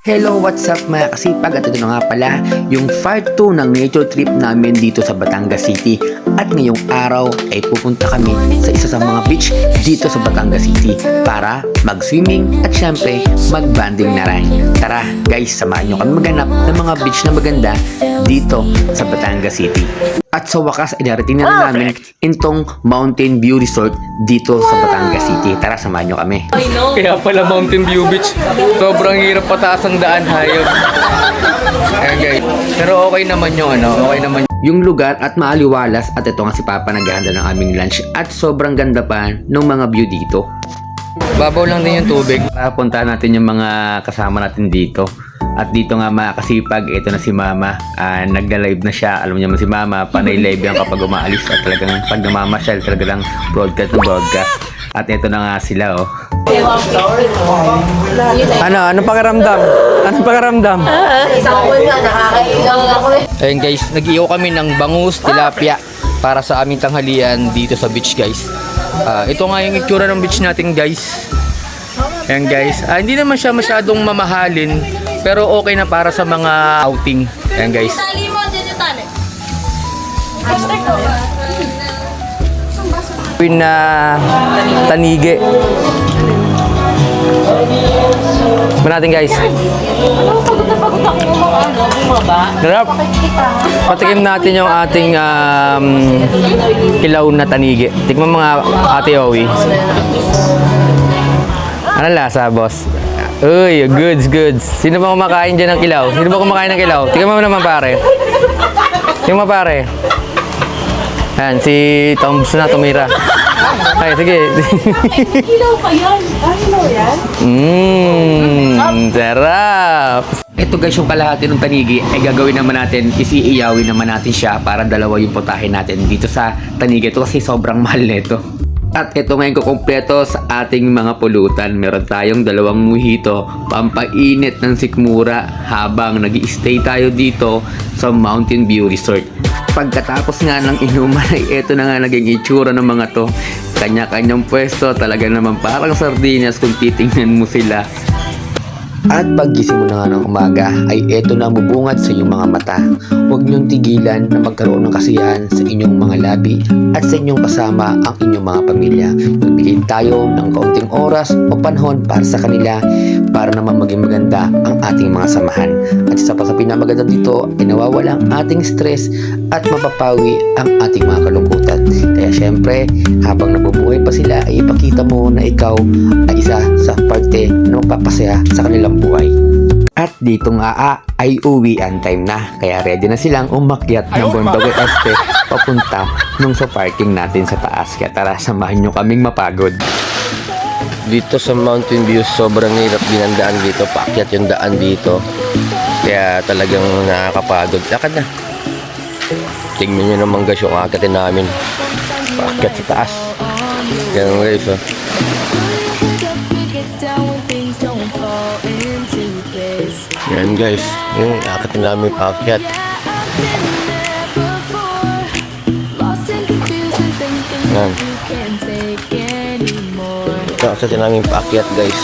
Hello, what's up mga kasipag? At ito na nga pala yung part 2 ng nature trip namin dito sa Batangas City. At ngayong araw ay pupunta kami sa isa sa mga beach dito sa Batangas City para mag-swimming at syempre mag-banding na rin. Tara guys, samahan nyo kami maghanap ng mga beach na maganda dito sa Batangas City. At sa wakas ay narating na rin namin itong Mountain View Resort dito sa Batangas City. Tara, samahan nyo kami. Kaya pala Mountain View Beach, sobrang hirap pataas ang daan, hayop. Ayan guys, pero okay naman yung yung lugar at maaliwalas at ito nga si Papa naghahanda ng aming lunch at sobrang ganda pa ng mga view dito. babaw lang din yung tubig. Papunta natin yung mga kasama natin dito. At dito nga mga kasipag, ito na si Mama. Nagla-live na siya. Alam niyo naman si Mama, panay live yan kapag umaalis at talagang pag namamasyal, talagang broadcast na broadcast. At ito na nga sila, oh. Anong pakiramdam? Anong pakiramdam? Ayun guys, nag-iyo kami ng bangus, tilapia para sa aming tanghalian dito sa beach guys. Ito nga yung itsura ng beach natin guys. Ayan guys, hindi naman siya masyadong mamahalin pero okay na para sa mga outing. Ayan guys. Na tanige. Tignan natin guys. Sarap. Patikim natin yung ating kilaw na tanige. Tikman mga ate Owi. Ano lasa, boss? Uy, goods. Sino ba kumakain dyan ng kilaw? Sino ba kumakain ng kilaw? Tignan mo naman pare. Tignan mo pare. Ayan, si Toms na tumira. Ay, sige. Ilaw pa yan. Ilaw yan? Sarap. Ito guys, yung kalahati ng tanigi ay gagawin naman natin, isiiyawin naman natin siya para dalawa yung putahe natin dito sa tanigi. Ito kasi sobrang mahal nito. At ito ngayon kukumpleto sa ating mga pulutan. Meron tayong dalawang mojito, pampainit ng sikmura habang nag-i-stay tayo dito sa Mountain View Resort. Pagkatapos nga ng inuman ay ito na nga naging itsura ng mga to. Kanya-kanyang pwesto, talaga naman parang sardinas kung titingnan mo sila. At paggising mo na nga ng umaga ay eto na bubungad sa inyong mga mata. Huwag niyong tigilan na magkaroon ng kasiyahan sa inyong mga labi at sa inyong kasama ang inyong mga pamilya. Magbigay tayo ng kaunting oras o panahon para sa kanila para naman maging maganda ang ating mga samahan. At isa pa sa pinamaganda dito ay nawawala ang ating stress at mapapawi ang ating mga kalungkutan. Kaya syempre, habang nabubuhay pa sila ay ipakita mo na ikaw ay isa sa parte na magpapasaya sa kanilang buhay. At dito nga ay uwian time na. Kaya ready na silang umakyat ng Bondogue Este papunta nung sa parking natin sa taas. Kaya tara, samahan nyo kaming mapagod. Dito sa Mountain View, sobrang hirap din ang daan dito. Paakyat yung daan dito. Kaya talagang nakakapagod. Lakad na. Tingnan nyo naman guys yung akatin namin. Paakyat sa taas. Yan guys, oh. Yan guys, yung akatin namin paakyat. Yan. Ito akatin namin paakyat guys.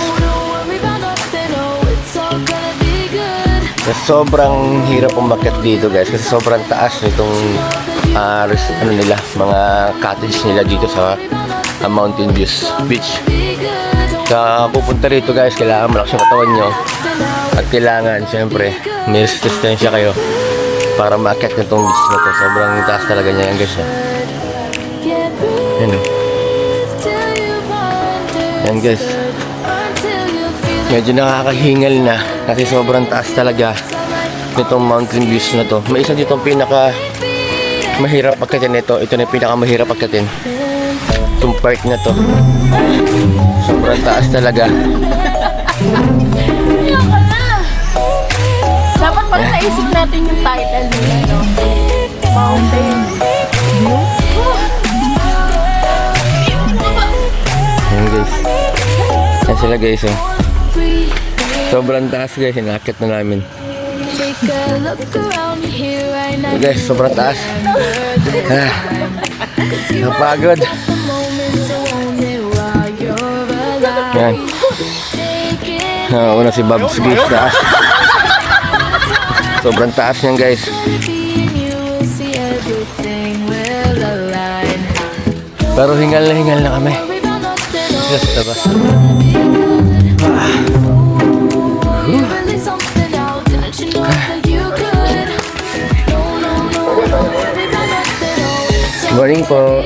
Sobrang hirap umakyat dito guys kasi sobrang taas nitong mga cottage nila dito sa Mountain Views Beach. Sa pupunta rito guys, kailangan malakas yung katawan nyo at kailangan syempre may resistensya kayo para maakyat nitong beach na to. Sobrang taas talaga niya yan guys. Yan o. Yan guys. Medyo nakakahingal na kasi sobrang taas talaga nitong mountain views na to. May isa dito ang pinaka mahirap pagkatin nito. Ito na yung pinaka mahirap pagkatin. Itong part na to. Sobrang taas talaga. Dapat pala naisip natin yung title nila, no? Mountain View. Ayan guys. Ayan sila guys, oh. Sobrang taas guys, hinakit na namin. Guys, sobrang taas. Napagod. Yan. Una si Babs guys, taas. Sobrang taas niyan guys. Pero hingal na kami. Just diba? Morning po.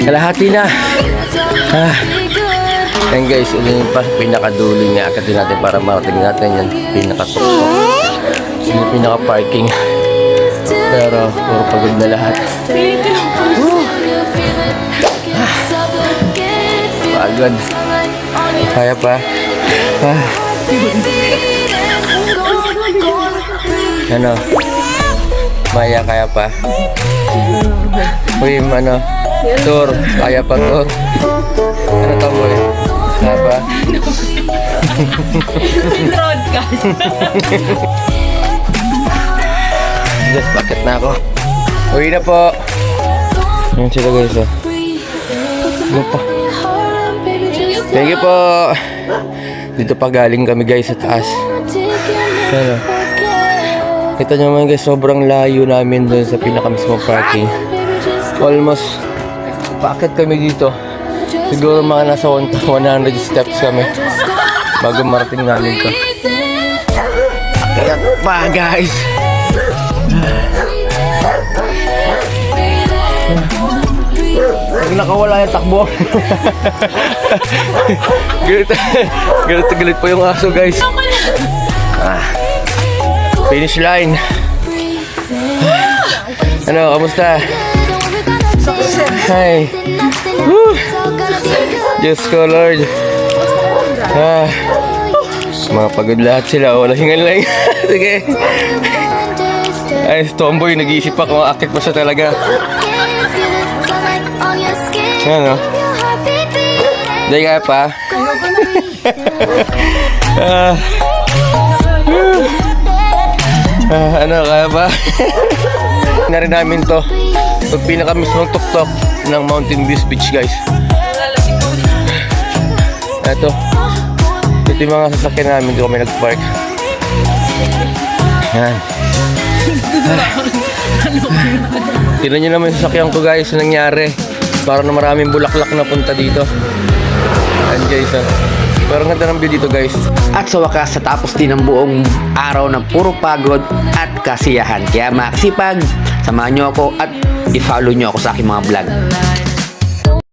Kalahati na. Yan guys, ito yung pinakadulo niya. Akatin natin para marating natin yan. Pinakatuktok. Yung pinaka-parking. Pero puro pagod na lahat. Pagod. Kaya pa. Ano? Maya, kaya pa. Uy, ano? Tur, kaya pa, Tur. Ano to, boy? Kaya pa? Broadcast. Just bakit na ako. Uwi na po. Yan sila guys, oh. Ano pa? Thank you po. Dito pa galing kami guys sa taas. Ano? Kita nyo naman guys, sobrang layo namin doon sa pinakamismong parking. Almost, paakit kami dito. Siguro mga nasa 100 steps kami bago marating namin to. Akyat pa guys. Pag nakawala yung takbo. Galit po yung aso guys. Finish line. Ano, kamusta? Hi. Woo. Diyos ko Lord. Mga pagod lahat sila. Wala hingal lang. Sige. Ay, tomboy, nag-iisip pa kung akit pa siya talaga. Ano? Hindi kaya pa? Ano, kaya pa? Na rin namin to. Pag pinakamismong tuktok ng Mountain View Beach guys. Ito. Ito yung mga sasakyan namin. Dito kami nag-park. Yan. Tignan nyo naman yung sasakyan ko guys. Anong nangyari. Parang na maraming bulaklak na punta dito. Yan guys. Pero ganda ng view dito guys. At sa wakas, sa tapos din ng buong araw ng puro pagod at kasiyahan. Kaya makasipag, samahan nyo ako at i-follow nyo ako sa aking mga vlog.